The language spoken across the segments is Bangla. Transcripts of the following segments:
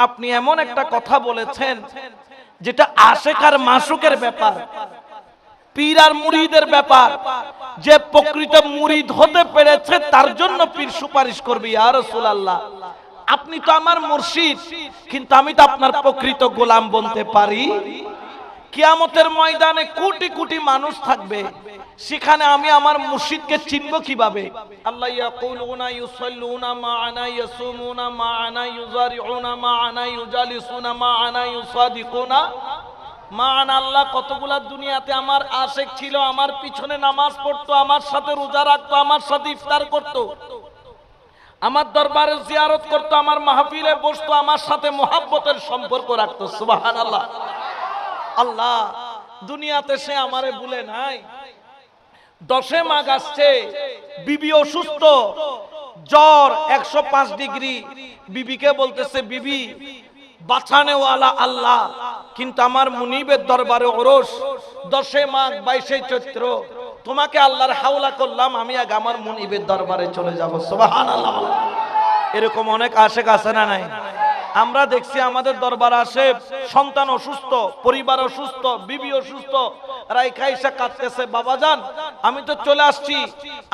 আপনি এমন একটা কথা বলেছেন যেটা আশিক আর মাশুকের ব্যাপার, পীর আর মুরিদের ব্যাপার। যে প্রকৃত মুরিদ হতে পেরেছে তার জন্য পীর সুপারিশ করবে। ইয়া রাসূলুল্লাহ, আপনি তো আমার মুর্শিদ, কিন্তু আমি তো আপনার প্রকৃত গোলাম বনতে পারি। কিয়ামতের ময়দানে কোটি কোটি মানুষ থাকবে, সেখানে আমি আমার মুর্শিদকে চিনব কিভাবে? আল্লাহ ইয়াকুলুনা ইউসাল্লুনা মা'ানা ইয়াসুমুনা মা'ানা ইউজারিউনা মা'ানা ইউজালিসুনা মা'ানা ইউসাদিকুনা মা'ানা। আল্লাহ কতগুলা দুনিয়াতে আমার আশিক ছিল, আমার পিছনে নামাজ পড়তো, আমার সাথে রোজা রাখতো, আমার সাথে ইফতার করতো, আমার দরবারে জিয়ারত করতো, আমার মাহফিলে বসতো, আমার সাথে মুহাব্বতের সম্পর্ক রাখতো। সুবহানাল্লাহ। আল্লাহ দুনিয়াতে সে আমারে ভুলে নাই। 10 মাঘ আসছে, বিবি অসুস্থ, জ্বর 105 ডিগ্রি। বিবিকে বলতেছে, বিবি বাঁচানেওয়ালা আল্লাহ, কিন্তু আমার মুনিবের দরবারে ওরস। 10 মাঘ 22 চৈত্র, তোমাকে আল্লাহর হাওলা করলাম, আমি আগে আমার মুনিবের দরবারে চলে যাব। সুবহানাল্লাহ। এরকম অনেক আশিক আছে না নাই? আমরা দেখছি আমাদের দরবারে আসে, সন্তান অসুস্থ, পরিবার অসুস্থ, বিবি অসুস্থ, রাইখা এসে কাঁদতেছে, বাবাজান আমি তো চলে আসছি,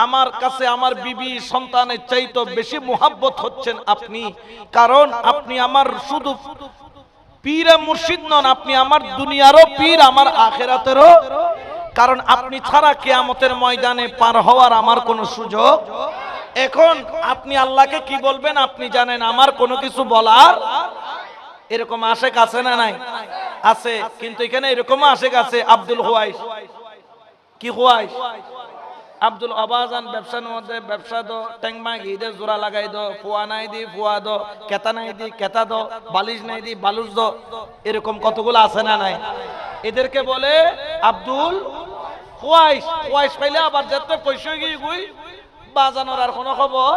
আমার কাছে আমার বিবি সন্তানের চাইতে বেশি মুহাব্বত হচ্ছেন আপনি, কারণ আপনি আমার শুধু পীরে মুর্শিদ নন, আপনি আমার দুনিয়ারও পীর, আমার আখিরাতেরও। কারণ আপনি ছাড়া কিয়ামতের ময়দানে পার হওয়ার আমার কোনো সুযোগ। এখন আপনি আল্লাহকে কি বলবেন আপনি জানেন, আমার কোনো কিছু বলার। এরকম আশিক আছে না নাই? আছে। কিন্তু এখানে এরকম আশিক আছে, আব্দুল হুয়াইস। কি হুয়াইস? আব্দুল আবাজান ব্যবসার মধ্যে ব্যবসা দো, ট্যাংমা ঘি দে জোড়া লাগাই দো, ফুয়া নাই দি ফুয়া দো, কেতা নাই দি কেতা দো, বালিশ নাই দি বালুশ দো। এরকম কতগুলো আছে না নাই? এদেরকে বলে আব্দুল হুয়াইস। হুয়াইস পাইলে আবার যেতে পয়সা গিয়ে গুই বাজানোর আর কোনো খবর।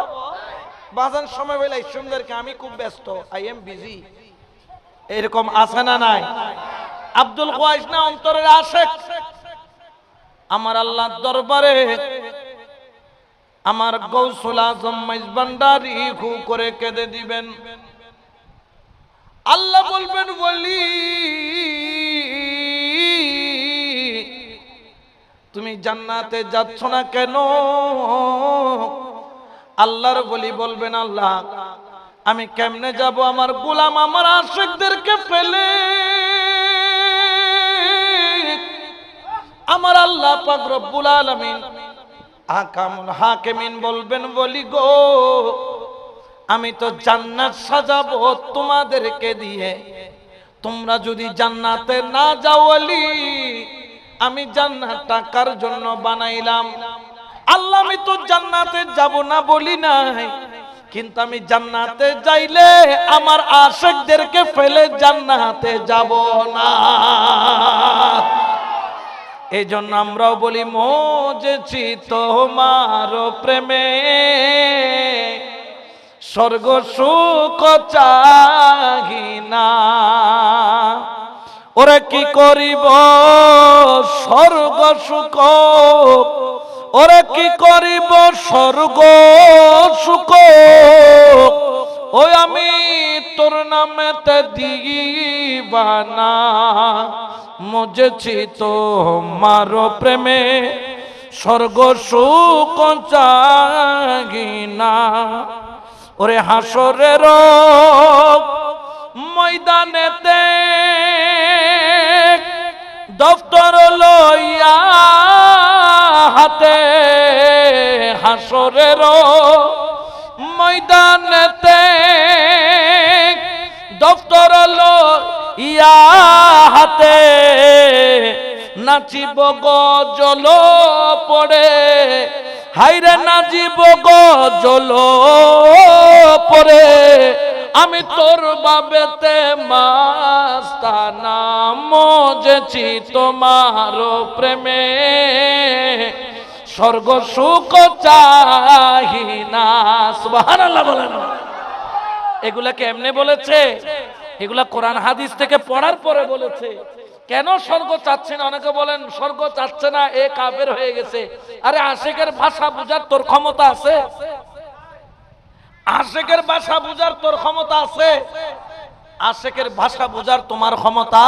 বাজান সময় বলে সুন্দরকে আমি খুব ব্যস্ত, আই এম বিজি। এরকম আছে না নাই? আব্দুল হুয়াইস না অন্তরের আশিক। আমার আল্লাহর দরবারে আমার গৌসুল আজম মাইজ ভান্ডারী হু করে কেঁদে দিবেন। আল্লাহ বলবেন, বলি তুমি জান্নাতে যাচ্ছ না কেন? আল্লাহর বলি বলবেন, আল্লাহ আমি কেমনে যাব আমার গোলাম আমার আশিকদেরকে ফেলে? আমার আল্লাহ পাক রব্বুল আলামিন আহকামুল হাকিমিন বলবেন, বলি গো আমি তো জান্নাত সাজাবো তোমাদেরকে দিয়ে, তোমরা যদি জান্নাতে না যাও ওলি, আমি জান্নাতটা কার জন্য বানাইলাম? আল্লাহ আমি তো জান্নাতে যাব না বলি নাই, কিন্তু আমি জান্নাতে যাইলে আমার আশিকদেরকে ফেলে জান্নাতে যাব না। এই জন্য আমরাও বলি, মজেছি তোমার প্রেমে, স্বর্গ সুখ চাহি না। ওরে কি করিব স্বর্গ সুখ, ওরে কি করিব স্বর্গ সুখ, ওই আমি তোর নামেতে দিবানা। মজেছি তোমার প্রেমে, স্বর্গ সুখ চাহি না। ওরে হাসরের ময়দানেতে দফতর লইয়া হাতে, হাসরের ময়দানেতে দফতর লইয়া হাতে, নাচিব গজল পড়ে, হাইরে নাচিব গজল পড়ে, আমি তোর বাবেতে মাস্তানা। মজেছি তোমার প্রেমে, স্বর্গ সুখ চাহি না। সুবহানাল্লাহ বলেন। এগুলাকে এমনি বলেছে? এগুলা কোরআন হাদিস থেকে পড়ার পরে বলেছে। কেন স্বর্গ চাচ্ছে না? অনেকে বলেন স্বর্গ চাচ্ছে না, এ কাফের হয়ে গেছে। আরে আশিকের ভাষা বুঝার তোর ক্ষমতা আছে? আশিকের ভাষা বুঝার তোর ক্ষমতা আছে? আশেকের ভাষা বোঝার তোমার ক্ষমতা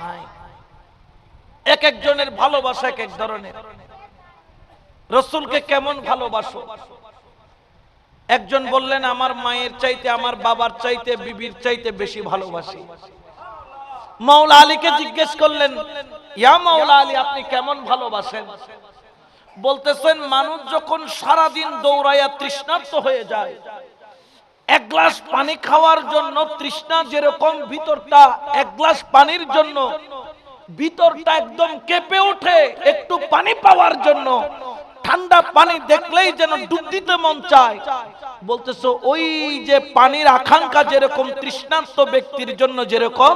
নাই। এক একজনের ভালোবাসা এক এক ধরনের। রাসূলকে কেমন ভালোবাসো? একজন বললেন আমার মায়ের চাইতে, আমার বাবার চাইতে, বিবির চাইতে বেশি ভালোবাসি। মাওলা আলীকে জিজ্ঞেস করলেন, ইয়া মাওলা আলী, আপনি কেমন ভালোবাসেন? বলতেছেন, মানুষ যখন সারাদিন দৌড়াইয়া তৃষ্ণার্ত হয়ে যায়, এক গ্লাস পানি খাওয়ার জন্য তৃষ্ণা যেরকম ভিতরটা, এক গ্লাস পানির জন্য ভিতরটা একদম কেঁপে ওঠে, একটু পানি পাওয়ার জন্য ঠান্ডা পানি দেখলেই যেন ডুব দিতে মন চায়। বলতেছো ওই যে পানির আকাঙ্ক্ষা যেরকম তৃষ্ণার্ত ব্যক্তির জন্য যেরকম,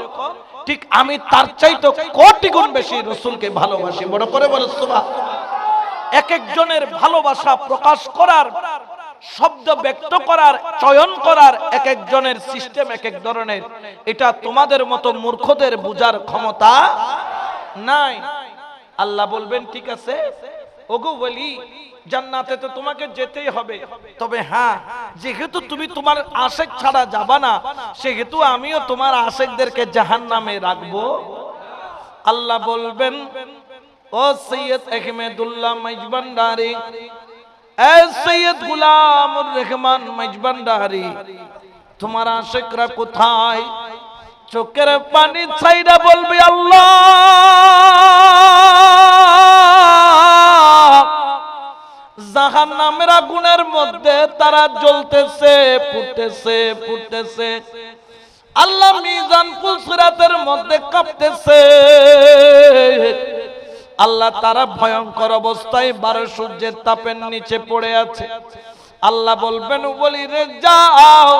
ঠিক আমি তার চাইতে কোটি গুণ বেশি রাসূলকে ভালোবাসি। বড় করে বলো সুবহানাল্লাহ। এক একজনের ভালোবাসা প্রকাশ করার, শব্দ ব্যক্ত করার, চয়ন করার এক একজনের সিস্টেম এক এক ধরনের। এটা তোমাদের মতো মূর্খদের বুঝার ক্ষমতা নাই। আল্লাহ বলবেন, ঠিক আছে ওগো ওলি, জান্নাতে তো তোমাকে যেতেই হবে, তবে হ্যাঁ, যেহেতু তুমি তোমার আশেক ছাড়া যাবা না, সেহেতু আমিও তোমার আশেকদেরকে জাহান্নামে রাখবো। আল্লাহ বলবেন, ও সৈয়দ আহমেদুল্লাহ মাইজভান্ডারী, এ সৈয়দ গোলামুর রহমান মাইজভান্ডারী, তোমার আশেকরা কোথায়? চোখের পানি ছাইরা বলবে, আল্লাহ জাহান্নামের আগুনের মধ্যে তারা জ্বলতেছে, ফুটতেছে ফুটতেছে। আল্লাহ মিজান পুলসিরাতের মধ্যে কাঁপতেছে। আল্লাহ তারা ভয়ঙ্কর অবস্থায় 12 সূর্যের তাপের নিচে পড়ে আছে। আল্লাহ বলবেন, বলি রে যাও,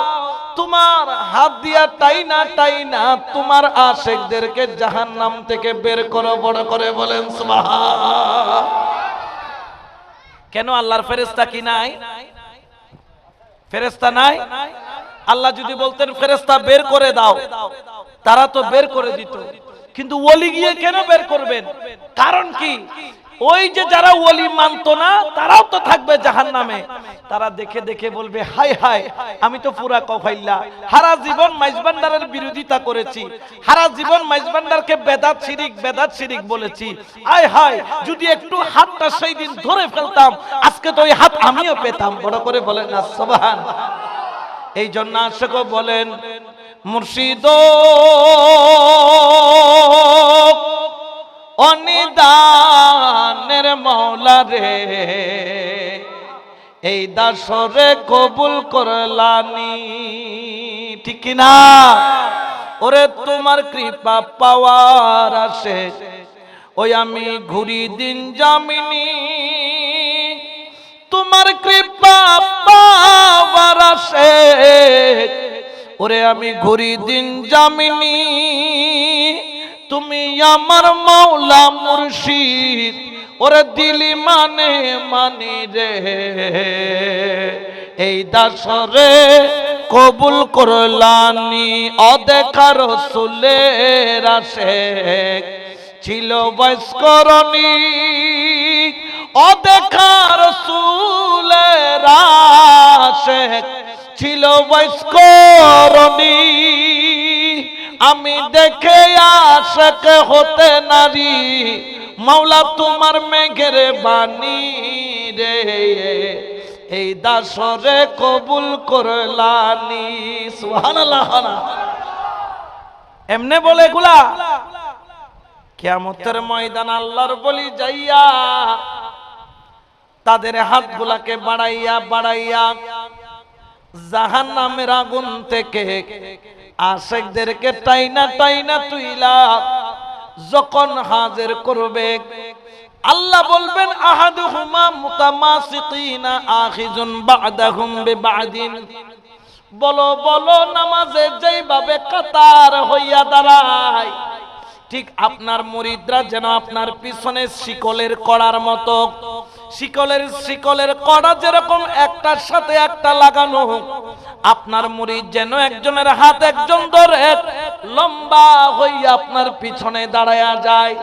তোমার হাত দিয়া টাইনা টাইনা তোমার আশিকদেরকে জাহান্নাম থেকে বের করো। বড় করে বলেন সুবহানাল্লাহ। কেন আল্লাহর ফেরেশতা কি নাই? ফেরেশতা নাই? আল্লাহ যদি বলতেন ফেরেশতা বের করে দাও, তারা তো বের করে দিত, কিন্তু ওলি গিয়ে কেন বের করবেন? কারণ কি? ওই যে যারা ওলি মানতো না, তারাও তো থাকবে জাহান্নামে। তারা দেখে দেখে বলবে, হায় হায়, আমি তো পুরা কফাইল্লা, সারা জীবন মাইজভান্ডারের বিরোধিতা করেছি, সারা জীবন মাইজভান্ডারকে বেদাত শিরিক বলেছি। আয় হায়, যদি একটু হাতটা সেই দিন ধরে ফেলতাম, আজকে তো ওই হাত আমিও পেতাম। বড় করে বলেন না সুবহানাল্লাহ। এই জন্য আশিক বলেন, মুর্শিদ অনিদানের মওলা রে, এই দাসরে কবুল করলানি। ঠিক না? ওরে তোমার কৃপা পাওয়ার আসে, ওই আমি ঘুরি দিন জামিনী। তোমার কৃপা পাওয়ার আসে, ওরে আমি ঘুরি দিন জামিনী। তুমি আমার মাওলা মুর্শিদ, ওরে দিলি মানে মানি রে, এই দাসরে কবুল করলানি। অদেখা রাসূলের আশিক ছিল বয়স্করণী, অদেখা রাসূলের আশিক ছিল বয়স্করণী। আমি দেখে আশিক হতে নারী, মাওলা তোমার মেঘের বাণী রে, এই দাসরে কবুল করলানি। সুবহানাল্লাহ। এমনে বলে এগুলা কিয়ামতের ময়দান আল্লাহর বলি যাইয়া তাদের হাতগুলাকে বাড়াইয়া বাড়াইয়া জাহান্নামের আগুন থেকে আশিকদেরকে টাইনা টাইনা তুইলা যখন হাজির করবে, আল্লাহ বলবেন, আহাদুহুমা মুতামাসিকিনা আখিজুন বা'দাহুম বিবা'দিন। বলো বলো, নামাজে যেইভাবে কাতার হইয়া দাঁড়ায়, ঠিক আপনার মুরিদরা যেন আপনার পিছনে শিকলের কড়ার মতো, শিকলের কড়া যেরকম একটার সাথে একটা লাগানো, আপনার মুরিদ যেন একজনের হাত একজন ধরে লম্বা হইয়া আপনার পিছনে দাঁড়ায়া যায়।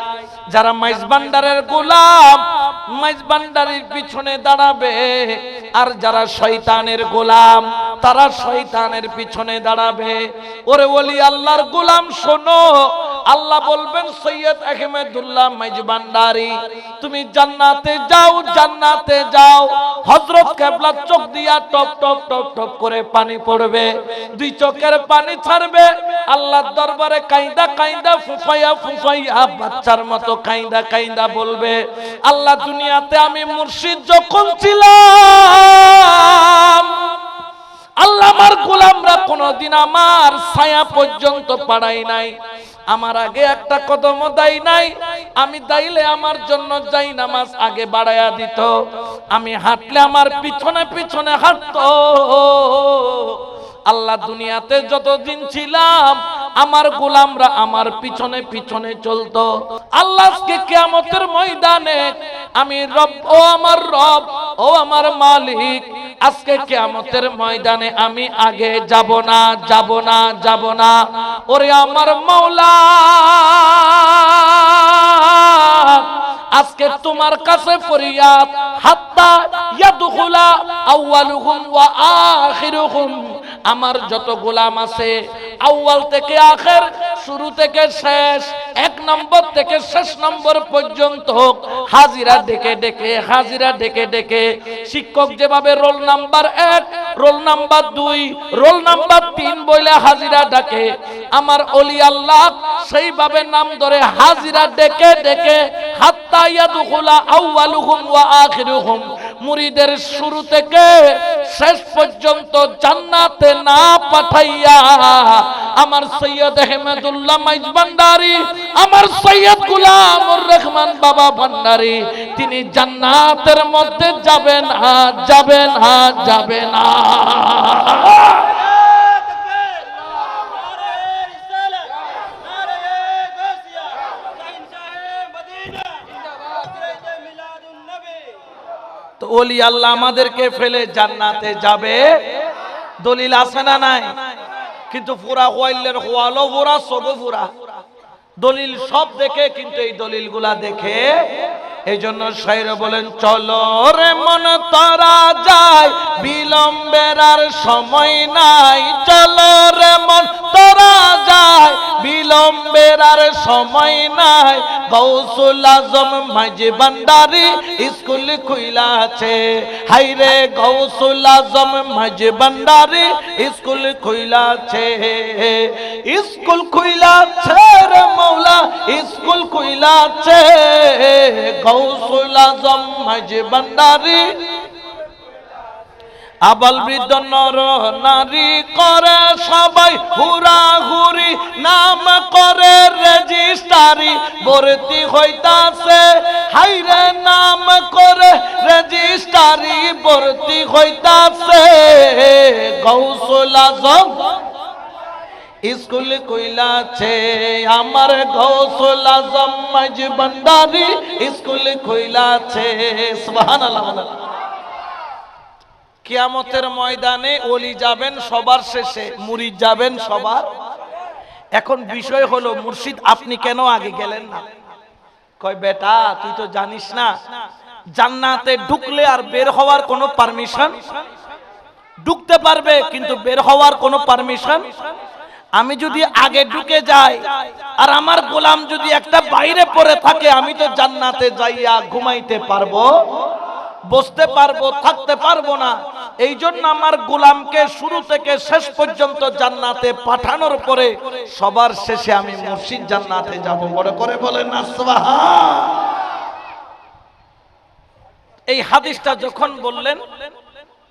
যারা মাইজভান্ডারের গোলাম, মাইজবান্ডারির পিছনে দাঁড়াবে, আর যারা শয়তানের গোলাম তারা শয়তানের পিছনে দাঁড়াবে। ওরে ওলি আল্লাহর গোলাম শোনো, আল্লাহ বলবেন সৈয়দ আহমেদুল্লাহ মাইজবান্ডারি তুমি জান্নাতে যাও, জান্নাতে যাও। হযরত কিবলা চোখ দিয়া টপ টপ টপ টপ করে পানি পড়বে, দুই চোখের পানি ছাড়বে। আল্লাহর দরবারে কাইন্দা কাইন্দা ফুফাইয়া ফুফাইয়া বাচ্চার মতো কাইন্দা কাইন্দা বলবে, আল্লাহ দুনিয়াতে আমি মুর্শিদ যখন ছিলাম, আল্লাহ আমার গোলামরা কোনদিন আমার ছায়া পর্যন্ত পাড়াই নাই, আমার আগে একটা কদম দেয় নাই। আমি দাইলে আমার জন্য যাই নামাজ আগে বাড়ায়া দিত, আমি হাঁটলে আমার পিছনে পিছনে হাঁটতো। আল্লাহ দুনিয়াতে যতদিন ছিলাম আমার গোলামরা আমার পিছনে পিছনে চলতো। আল্লাহ আজকে কিয়ামতের ময়দানে আমি রব, ও আমার রব, ও আমার মালিক, আজকে কিয়ামতের ময়দানে আমি আগে যাব না, যাব না, যাব না। ওরে আমার মাওলা, আজকে তোমার কাছে ফরিয়াদ, হাত্তা ইয়াদখুলা আউয়ালুহুম ওয়া আখিরুহুম, আমার যত গোলাম আছে আউয়াল থেকে আখির, শুরু থেকে শেষ, এক নম্বর থেকে শেষ নম্বর পর্যন্ত হাজিরা ডেকে ডেকে, হাজিরা ডেকে ডেকে, শিক্ষক যেভাবে roll number 1, roll number 2, roll number 3 বলে হাজিরা ডাকে, আমার ওলি আল্লাহ সেইভাবে নাম ধরে হাজিরা ডেকে ডেকে হাত্তা ইয়াদখুলা আউয়ালুহুম ওয়া আখিরুহুম, মুরিদের শুরু থেকে শেষ পর্যন্ত জান্নাতে না পাঠাইয়া আমার সৈয়দ আহমেদুল্লাহ মাইজবান্ডারি, আমার সৈয়দ গোলামুর রহমান বাবা ভান্ডারি তিনি জান্নাতের মধ্যে যাবেন, যাবেন, যাবেন না। তো ওলি আল্লাহ আমাদেরকে ফেলে জান্নাতে যাবে, দলিল আছে না নাই? কিন্তু পুরা হইলের হওয়ালো পুরা সব পুরা দলিল সব দেখে, কিন্তু এই দলিলগুলা দেখে, এই জন্য শায়র বলেন চলো রে মন তারা যায়, বিলম্বের আর সময় নাই, চলো রে মন তারা যায়, বিলম্বের আর সময় নাই। গৌসুল আজম মাইজবান্ডারি স্কুল খুইলা আছে, হাইরে গৌসুল আজম মাইজবান্ডারি স্কুল খুইলা আছে, স্কুল খুইলা আছে রে মৌলা, স্কুল খুইলা আছে। গৌসুল আজম মাইজবান্ডারি আবাল বৃদ্ধ নর নারী করে সবাই হুরাহুরি, নাম করে রেজিস্ট্রারি ভর্তি হইতাছে, হাইরে নাম করে রেজিস্ট্রারি ভর্তি হইতাছে। গৌসুল আজম স্কুল কইলাছে, আমার গৌসুল আজম মাইজবান্ডারি স্কুল কইলাছে। সুবহানাল্লাহ। কিয়ামতের ময়দানে ওলি যাবেন সবার শেষে, মুরিদ যাবেন সবার। এখন বিষয় হলো মুর্শিদ আপনি কেন আগে গেলেন না? কয় বেটা তুই তো জানিস না জান্নাতে ঢুকলে আর বের হওয়ার কোনো পারমিশন, ঢুকতে পারবে কিন্তু বের হওয়ার কোনো পারমিশন। আমি যদি আগে ঢুকে যাই আর আমার গোলাম যদি একটা বাইরে পড়ে থাকে, আমি তো জান্নাতে যাইয়া ঘুমাইতে পারবো, বসতে পারবো, থাকতে পারবো না। এই জন্য আমার গোলামকে শুরু থেকে শেষ পর্যন্ত জান্নাতে পাঠানোর পরে সবার শেষে আমি মুর্শিদ জান্নাতে যাব। বড় করে বলেন না সুবহান। এই হাদিসটা যখন বললেন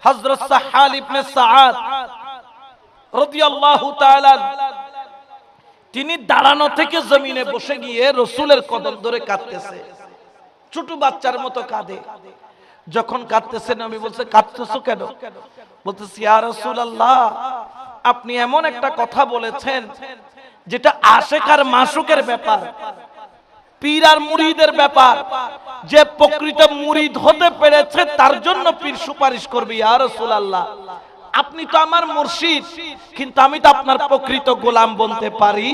হযরত সাহাল ইবনে সাআদ রাদিয়াল্লাহু তাআলা, তিনি দাঁড়ানো থেকে জমিনে বসে গিয়ে রাসূলের কদম ধরে কাঁদতেছে, ছোট বাচ্চার মতো কাঁদে। যখন কাঁদতেছেন আমি বলছে কাঁদতেছো কেন? বলতেছি ইয়া রাসূলুল্লাহ, আপনি এমন একটা কথা বলেছেন যেটা আশিক আর মাশুকের ব্যাপার, পীর আর মুরিদের ব্যাপার। যে প্রকৃত মুরিদ হতে পেরেছে তার জন্য পীর সুপারিশ করবে। ইয়া রাসূলুল্লাহ, আপনি তো আমার মুর্শিদ, কিন্তু আমি তো আপনার প্রকৃত গোলাম বলতে পারি।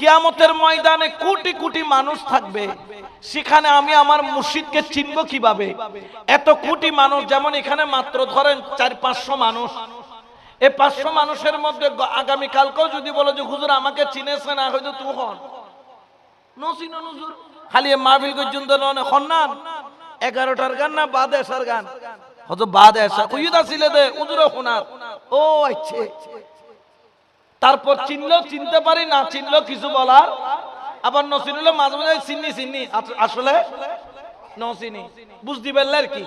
কিয়ামতের ময়দানে কোটি কোটি মানুষ থাকবে, সেখানে আমি আমার মুর্শিদকে চিনব কিভাবে? এত কোটি মানুষ, যেমন এখানে মাত্র ধরেন 400-500 মানুষ, এই 500 মানুষের মধ্যে আগামী কালকেও যদি বলে যে হুজুর আমাকে চিনেছে না, হয়তো তুমি হন নসিন হুজুর খালি মাহফিল পর্যন্ত নয় হন্নান 11টার গান না বাদ এসার গান, হয়তো বাদ এসা কইদা ছিলে দে হুজুরে শোনার ও আচ্ছা, তারপর চিনলেও চিনতে পারি, না চিনলেও কিছু বলার, আবার নচিনলেও মাঝে মাঝে চিনি চিনি আসলে নচিনি, বুঝতে পারলে আর কি।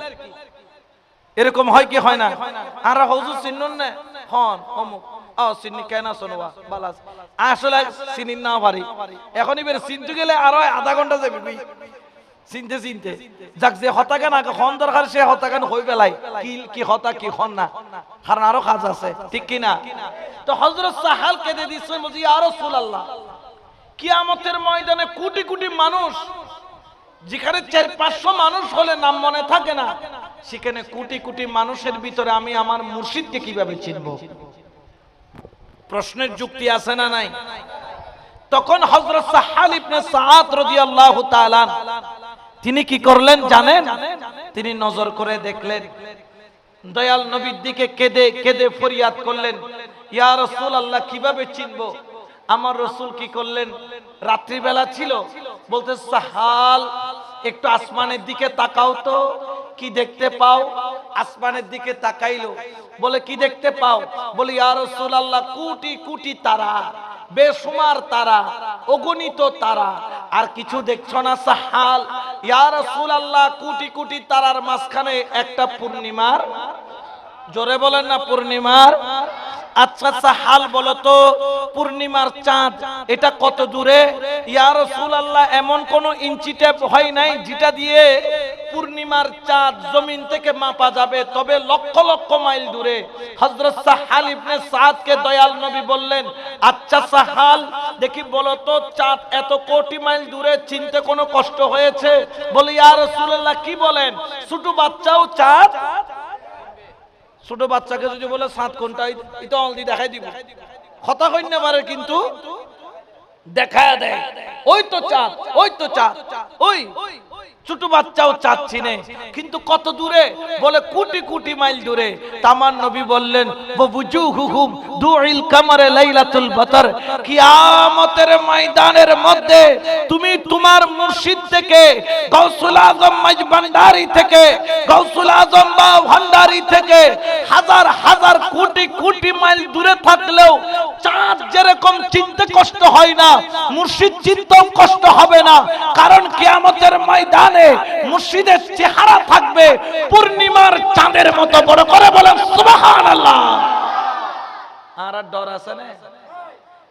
এরকম হয় কি হয় না? আর হুজুর চিনুন না হন অমুক ও চিনি কেন শোনবা বালাস, আসলে চিনি না পারি, এখন এবার চিনতে গেলে আরো আধা ঘন্টা যাবে চিনতে চিনতে। যাক যে হতাগান আগে হন দরকার সে হতাগান হয়ে বেলায় কি হতা কি হন না, কারণ আরো কাজ আছে, ঠিক কি না? তো হযরত সাহাল কেঁদে দিচ্ছেন, বলছি ইয়া রাসূলুল্লাহ, কিয়ামতের ময়দানে কোটি কোটি মানুষ, যেখানে 400-500 মানুষ হলে নাম মনে থাকে না, সেখানে কোটি কোটি মানুষের ভিতরে আমি আমার মুর্শিদকে কিভাবে চিনব? প্রশ্নের যুক্তি আছে না নাই? তখন হযরত সাহাল ইবনে সাআদ রাদিয়াল্লাহু তাআলা তিনি কি করলেন জানেন? তিনি নজর করে দেখলেন, দয়াল নবীর দিকে কেঁদে কেঁদে ফরিয়াদ করলেন, ইয়া রাসূলুল্লাহ কিভাবে চিনব? আমার রাসূল কি করলেন? রাত্রি বেলা ছিল, বলতে সাহাল একটু আসমানের দিকে তাকাও তো, কি দেখতে পাও? আসমানের দিকে তাকাইলো, বলে কি দেখতে পাও? বলে ইয়া রাসূলুল্লাহ কোটি কোটি তারা, বেশুমার তারা, অগণিত তারা, আর কিছু দেখছো না সাহাল? ইয়া রাসূলুল্লাহ কোটি কোটি তারার মাঝখানে একটা পূর্ণিমার, জোরে বলেন না পূর্ণিমার। আচ্ছা সাহাল বলো তো পূর্ণিমার চাঁদ এটা কত দূরে? ইয়া রাসূলুল্লাহ এমন কোন ইঞ্চি টেপ হয় নাই যেটা দিয়ে পূর্ণিমার চাঁদ জমিন থেকে মাপা যাবে, তবে লক্ষ লক্ষ মাইল দূরে। হযরত সাহাল ইবনে সাদকে দয়াল নবী বললেন, আচ্ছা সাহাল দেখি বলো তো চাঁদ এত কোটি মাইল দূরে চিনতে কোনো কষ্ট হয়েছে? বলে ইয়া রাসূলুল্লাহ কি বলেন, ছোট বাচ্চাও চাঁদ, ছোট বাচ্চাকে যদি বলে সাত কোনটা, এটা অলরেডি দেখাই দিব, কথা কই না পারে কিন্তু দেখায় দেয়, ওই তো চাঁদ, ওই তো চাঁদ, ওই ছোট বাচ্চাও চাঁদ চিনে, কিন্তু কত দূরে? বলে কোটি কোটি মাইল দূরে। তামান নবী বললেন, বুজুহুহুম দুইল কামারে লাইলাতুল বদর, কিয়ামতের ময়দানের মধ্যে তুমি তোমার মুর্শিদ থেকে, গাউসুল আজম মাইজভান্ডারি থেকে, গাউসুল আজম বা ভান্ডারি থেকে হাজার হাজার কোটি কোটি মাইল দূরে থাকলেও চাঁদ যেরকম চিনতে কষ্ট হয় না, মুর্শিদ চিনতেও কষ্ট হবে না, কারণ কিয়ামতের ময়দানে মুর্শিদের চেহারা থাকবে পূর্ণিমার চাঁদের মতো বড় করে। বলেন সুবহানাল্লাহ। আর ডর আছে না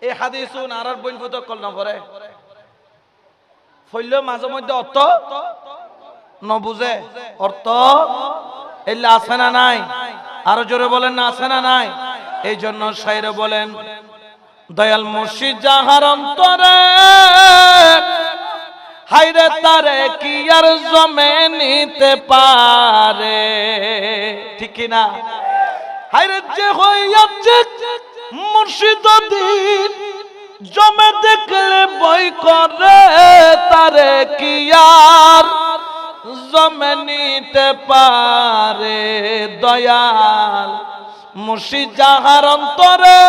এই হাদিসুন আর বইন ফুত কল না করে ফইল মাঝে মধ্যে অর্থ ন বুঝে, অর্থ এলে আছে না নাই? আরো জোরে বলেন না আছে না নাই? এই জন্য শায়রে বলেন, দয়াল মুর্শিদ যাহার অন্তরে, হায়রে তারে কি আর জমে নিতে পারে, ঠিক না? হায়রে যে হইয়াছে মুর্শিদ দিন জমে দেখলে বই করে, তারে কি আর জমে নিতে পারে? দয়াল মুর্শিদ যাহার অন্তরে,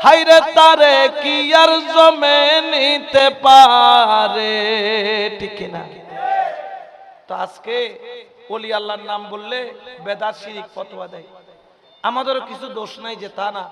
হায়রে তারে কি আর জমে নিতে পারে, ঠিক না? তো আজকে ওলি আল্লাহর নাম বললে বেদাত শিরিক ফতোয়া দেয়, আমাদেরও কিছু দোষ নাই যে তা না।